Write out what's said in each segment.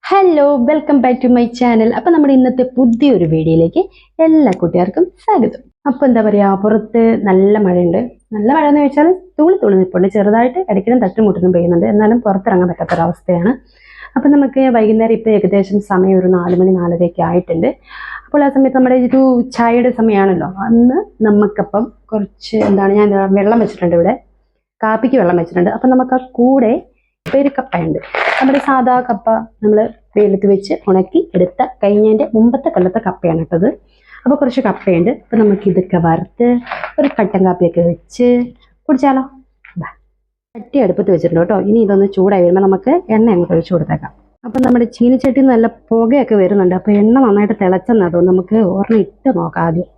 Hello, welcome back to my channel. അപ്പം നമ്മുടെ ഇന്നത്തെ പുതിയൊരു വീഡിയോയിലേക്ക് എല്ലാ കൂട്ടുകാർക്കും സ്വാഗതം. അപ്പോൾ എന്താ പറയുക, പുറത്ത് നല്ല മഴയുണ്ട്. നല്ല മഴ എന്ന് വെച്ചാൽ തുള്ളി തുള്ളി നിൽപ്പുണ്ട്, ചെറുതായിട്ട് ഇടയ്ക്കിലും തട്ടുമുട്ടലും പെയ്യുന്നുണ്ട്. എന്നാലും പുറത്തിറങ്ങാൻ പറ്റാത്തൊരവസ്ഥയാണ്. അപ്പം നമുക്ക് വൈകുന്നേരം ഇപ്പോൾ ഏകദേശം സമയം ഒരു 4 മണി 4:30 ആയിട്ടുണ്ട്. അപ്പോൾ ആ സമയത്ത് നമ്മുടെ ഒരു ചായയുടെ സമയമാണല്ലോ. അന്ന് നമുക്കപ്പം കുറച്ച് ഞാൻ വെള്ളം വെച്ചിട്ടുണ്ട്, ഇവിടെ കാപ്പിക്ക് വെള്ളം വെച്ചിട്ടുണ്ട്. അപ്പം നമുക്ക് ആ കൂടെ പെരുക്കപ്പയുണ്ട്. നമ്മുടെ സാധാ കപ്പ നമ്മൾ വെയിലത്ത് വെച്ച് ഉണക്കി എടുത്ത കഴിഞ്ഞതിൻ്റെ മുമ്പത്തെ കൊല്ലത്തെ കപ്പയാണ് ഇട്ടത്. അപ്പോൾ കുറച്ച് കപ്പയുണ്ട്. അപ്പോൾ നമുക്ക് ഇതൊക്കെ വറുത്ത് ഒരു കട്ടൻ കാപ്പിയൊക്കെ വെച്ച് കുടിച്ചാലോ. ചട്ടി അടുപ്പത്ത് വെച്ചിട്ടുണ്ട് കേട്ടോ. ഇനി ഇതൊന്ന് ചൂടായി വരുമ്പോൾ നമുക്ക് എണ്ണ അങ്ങോട്ട് ഒഴിച്ചു കൊടുത്തേക്കാം. അപ്പം നമ്മുടെ ചീനിച്ചട്ടി നല്ല പുകയൊക്കെ വരുന്നുണ്ട്. അപ്പോൾ എണ്ണ നന്നായിട്ട് തിളച്ചെന്നാ തോന്നുന്നു. നമുക്ക് ഒരെണ്ണം ഇട്ട് നോക്കാം ആദ്യം.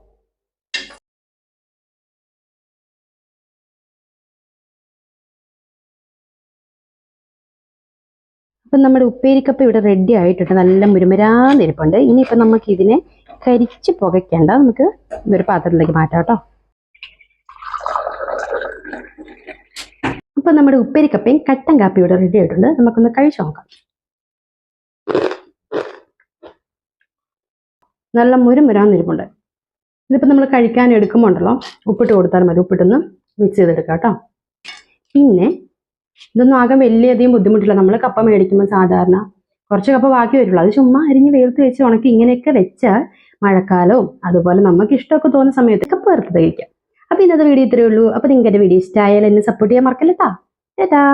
അപ്പം നമ്മുടെ ഉപ്പേരിക്കപ്പ് ഇവിടെ റെഡി ആയിട്ടുണ്ട്, നല്ല മുരുമുരാന്നിരിപ്പുണ്ട്. ഇനിയിപ്പം നമുക്ക് ഇതിനെ കരിച്ച് പുകയ്ക്കേണ്ട, നമുക്ക് ഇതൊരു പാത്രത്തിലേക്ക് മാറ്റാം കേട്ടോ. അപ്പം നമ്മുടെ ഉപ്പേരിക്കപ്പയും കട്ടൻ കാപ്പി ഇവിടെ റെഡി ആയിട്ടുണ്ട്. നമുക്കൊന്ന് കഴിച്ചു നോക്കാം. നല്ല മുരുമുരാന്നിരിപ്പുണ്ട്. ഇതിപ്പോൾ നമ്മൾ കഴിക്കാൻ എടുക്കുമ്പോൾ ഉണ്ടല്ലോ, ഉപ്പിട്ട് കൊടുത്താൽ മതി. ഉപ്പിട്ടൊന്ന് മിക്സ് ചെയ്തെടുക്കാം കേട്ടോ. പിന്നെ ഇതൊന്നും ആകാൻ വലിയധികം ബുദ്ധിമുട്ടില്ല. നമ്മൾ കപ്പ മേടിക്കുമ്പോൾ സാധാരണ കുറച്ച് കപ്പ ബാക്കി വരുള്ളൂ. അത് ചുമ്മാ അരിഞ്ഞ് വെയിലത്ത് വെച്ച് ഉണക്കി ഇങ്ങനെയൊക്കെ വെച്ചാൽ മഴക്കാലവും അതുപോലെ നമുക്ക് ഇഷ്ടമൊക്കെ തോന്നുന്ന സമയത്ത് കപ്പ വറുത്ത് കഴിക്കാം. അപ്പോൾ ഇന്നത്തെ വീഡിയോ ഇത്രയേ ഉള്ളൂ. അപ്പോൾ നിങ്ങൾക്ക് എൻ്റെ വീഡിയോ ഇഷ്ടമായാലും എന്നെ സപ്പോർട്ട് ചെയ്യാൻ മറക്കല്ലേ. ടാ.